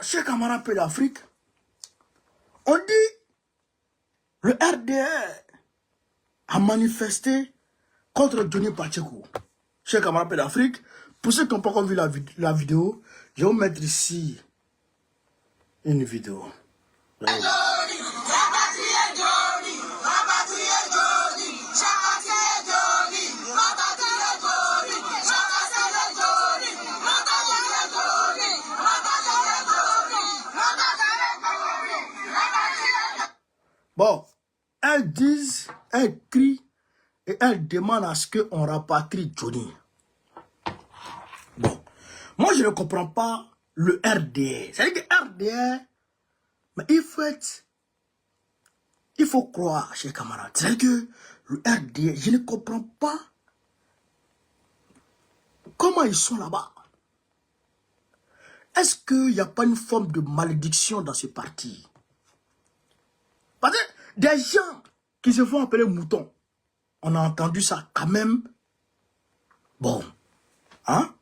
chers camarades peu d'Afrique, on dit le RDR a manifesté contre Johnny Pacheco. Chers camarades peu d'Afrique, pour ceux qui n'ont pas encore vu la vidéo, je vais vous mettre ici une vidéo. Bon, elles disent, elles crient et elles demandent à ce qu'on rapatrie Johnny. Bon, moi je ne comprends pas le RDR. C'est-à-dire que RDR, mais il faut croire, chers camarades. C'est-à-dire que le RDR, je ne comprends pas comment ils sont là-bas. Est-ce qu'il n'y a pas une forme de malédiction dans ce parti? Parce que des gens qui se font appeler moutons, on a entendu ça quand même. Bon, hein?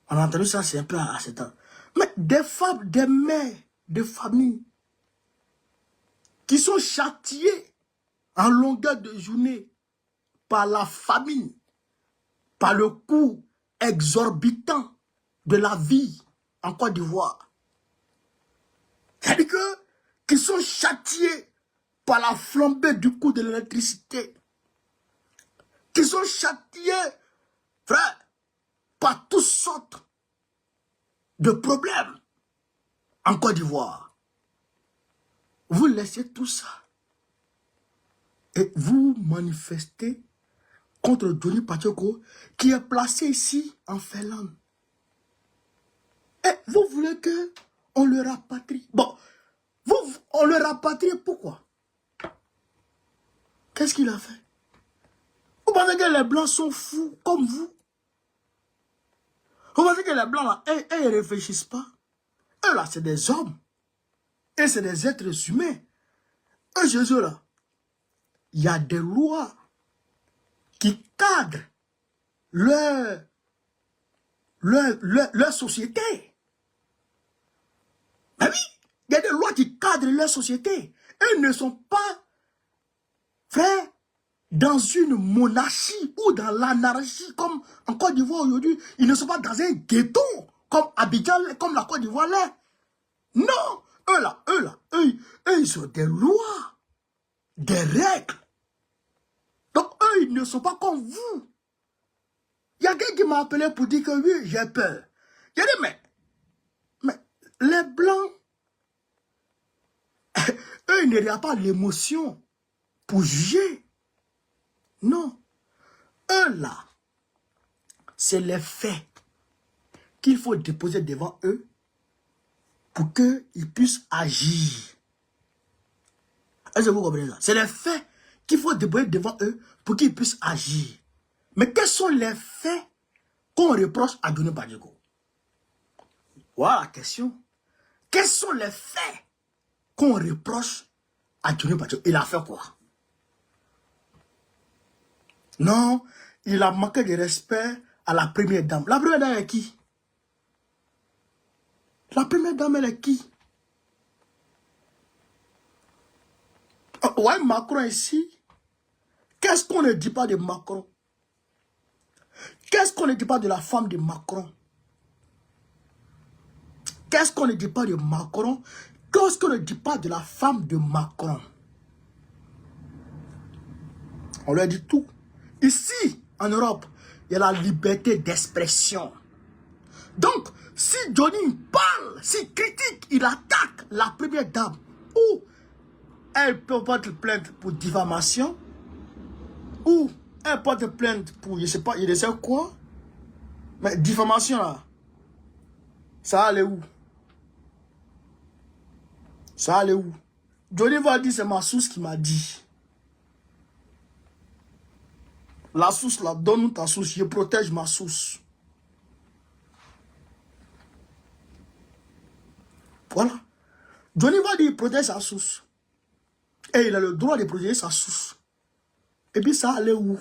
On a entendu ça, c'est un peu à cet temps. Mais des femmes, des mères, des familles qui sont châtiées en longueur de journée par la famine, par le coût exorbitant de la vie en Côte d'Ivoire. C'est-à-dire que, qui sont châtiés par la flambée du coût de l'électricité, qui sont châtiés, frère, par toutes sortes de problèmes en Côte d'Ivoire. Vous laissez tout ça et vous manifestez contre Johnny Pacheco qui est placé ici en Finlande. Et vous voulez que on le rapatrie. Bon, on le rapatrie pourquoi? Qu'est-ce qu'il a fait? Vous pensez que les Blancs sont fous comme vous? Vous pensez que les Blancs là, ils ne réfléchissent pas? Eux là, c'est des hommes. Et c'est des êtres humains. Eux, Jésus là, il y a des lois qui cadrent leur société. Ben oui, il y a des lois qui cadrent leur société. Eux ne sont pas, frère, dans une monarchie ou dans l'anarchie comme en Côte d'Ivoire aujourd'hui. Ils ne sont pas dans un ghetto comme Abidjan, comme la Côte d'Ivoire là. Non, eux, ils ont des lois, des règles. Donc eux, ils ne sont pas comme vous. Il y a quelqu'un qui m'a appelé pour dire que oui, j'ai peur. J'ai dit, mais les Blancs, eux, ils n'ont pas l'émotion pour juger. Non. Eux, là, c'est les faits qu'il faut déposer devant eux pour qu'ils puissent agir. Est-ce que vous comprenez ça? C'est les faits qu'il faut déposer devant eux pour qu'ils puissent agir. Mais quels sont les faits qu'on reproche à Johnny Pacheco? Voilà la question. Quels sont les faits qu'on reproche à Johnny Pacheco? Il a fait quoi? Non, il a manqué de respect à la première dame. La première dame est qui? La première dame, elle est qui? Ouais, Macron ici. Qu'est-ce qu'on ne dit pas de Macron? Qu'est-ce qu'on ne dit pas de la femme de Macron? Qu'est-ce qu'on ne dit pas de Macron? Qu'est-ce qu'on ne dit pas de la femme de Macron? On leur dit tout. Ici, en Europe, il y a la liberté d'expression. Donc, si Johnny parle, s'il critique, il attaque la première dame, ou elle peut porter plainte pour diffamation, ou elle porte plainte pour, je sais pas, il ne sait quoi. Mais diffamation là, ça allait où? Ça allait où? Johnny va dire, c'est ma source qui m'a dit. La source là, donne-nous ta source, je protège ma source. Voilà. Johnny va dire, il protège sa source. Et il a le droit de protéger sa source. Et puis ça allait où?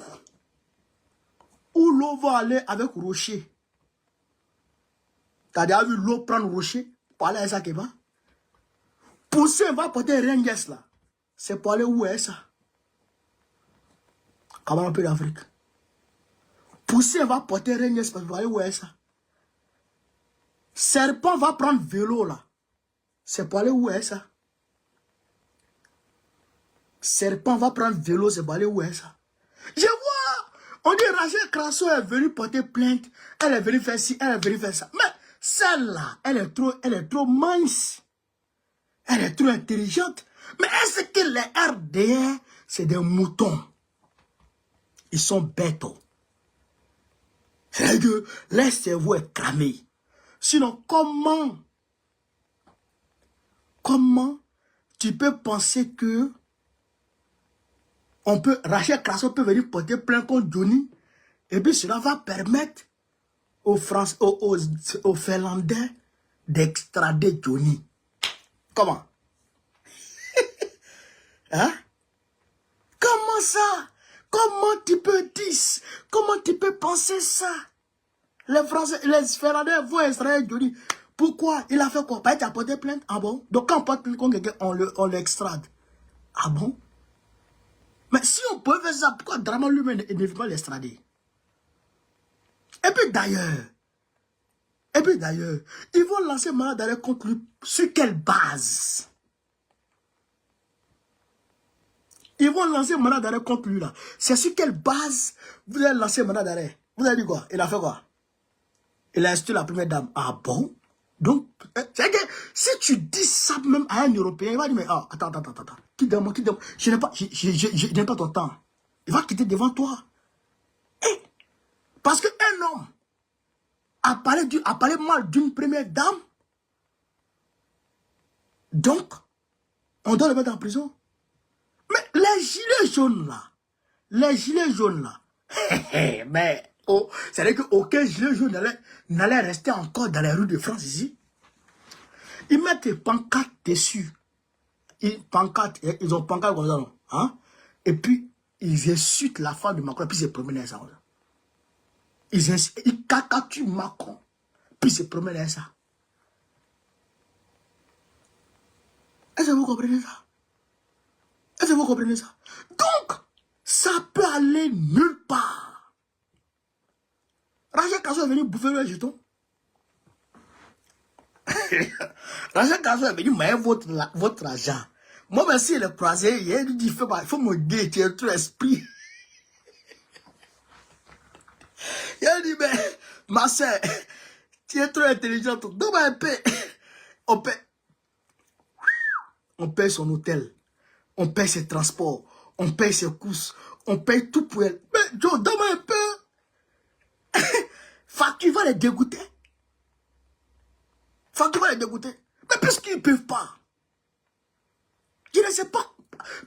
Où l'eau va aller avec Rocher? T'as déjà vu l'eau prendre Rocher pour aller à Sakeba? Poussin va porter Renges là. C'est pour aller où est ça? Comment on peut l'Afrique? Poussin va porter Renges pour aller où est ça? Serpent va prendre vélo là. C'est pour aller où est ça? Serpent va prendre vélo, c'est pour aller où est ça? Je vois, on dit Rachel Crasso est venue porter plainte, elle est venue faire ci, elle est venue faire ça. Mais celle-là, elle est trop mince. Elle est trop intelligente. Mais est-ce que les RDR, c'est des moutons? Ils sont bêtes. C'est que leur cerveau est cramé. Sinon, comment tu peux penser que Rachel Crasso peut venir porter plainte contre Johnny et puis cela va permettre aux Finlandais d'extrader Johnny. Comment? Hein? Comment ça? Comment tu peux dire? Comment tu peux penser ça? Les Finlandais vont extraire Johnny. Pourquoi? Il a fait quoi? Pas été porté plainte? Ah bon? Donc quand on porte plainte contre quelqu'un, on l'extrade. Ah bon? Mais si on peut faire ça, pourquoi Draman lui-même ne veut pas l'extrader? Et puis d'ailleurs, ils vont lancer mandat d'arrêt contre lui. Sur quelle base? Ils vont lancer mandat d'arrêt contre lui là. C'est sur quelle base vous allez lancer mandat d'arrêt? Vous avez dit quoi? Il a fait quoi? Il a instruit la première dame. Ah bon? Donc, c'est que si tu dis ça même à un Européen, il va dire, mais attends. Qui demande? Je n'ai pas ton temps. Il va quitter devant toi. Parce qu'un homme a parlé mal d'une première dame. Donc, on doit le mettre en prison. Mais les gilets jaunes là, mais c'est-à-dire qu'aucun gilet jaune n'allait rester encore dans les rues de France ici. Ils mettent des pancartes dessus. Ils ont pancarte comme ça, non? Hein? Et puis, ils insultent la femme de Macron, puis ils se promènent ça. Ils cacatuent Macron, puis ils se promènent ça. Est-ce que vous comprenez ça? Est-ce que vous comprenez ça? Donc, ça peut aller nulle part. Rachel Crasso est venu bouffer le jeton. Rachel Crasso est venu mailler votre argent. Moi, merci, il est croisé. Il dit, il faut me dire, tu es trop esprit. Il a dit, mais, ma soeur, tu es trop intelligente. Donc, on paie son hôtel. On paye ses transports, on paye ses courses, on paye tout pour elle. Mais Joe, donne-moi un peu. Tu vas les dégoûter. Mais puisqu'ils ne peuvent pas. Je ne sais pas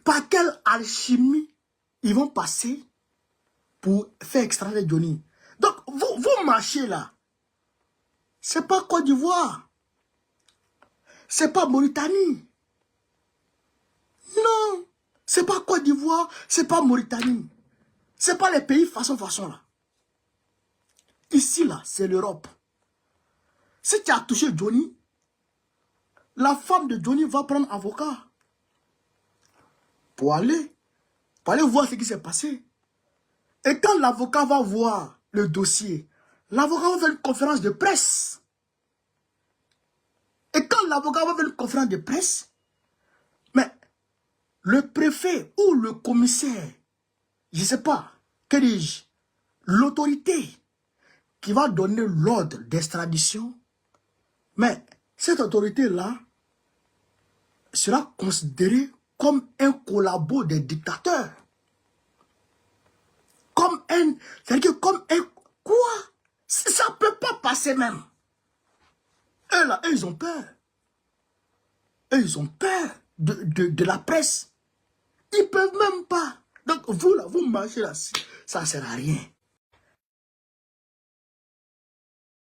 par quelle alchimie ils vont passer pour faire extraire Johnny. Donc, vous marchez là. C'est pas Côte d'Ivoire. C'est pas Mauritanie. Non, c'est pas Côte d'Ivoire, c'est pas Mauritanie. C'est pas les pays façon là. Ici là, c'est l'Europe. Si tu as touché Johnny, la femme de Johnny va prendre avocat pour aller voir ce qui s'est passé. Et quand l'avocat va voir le dossier, l'avocat va faire une conférence de presse. Et quand l'avocat va faire une conférence de presse, mais le préfet ou le commissaire, je ne sais pas, que dis-je, l'autorité qui va donner l'ordre d'extradition, mais cette autorité-là sera considérée comme un collabo des dictateurs. C'est-à-dire comme un... Quoi? Ça ne peut pas passer même. Eux là, ils ont peur. Ils ont peur de la presse. Ils ne peuvent même pas. Donc vous là, vous marchez là, ça ne sert à rien.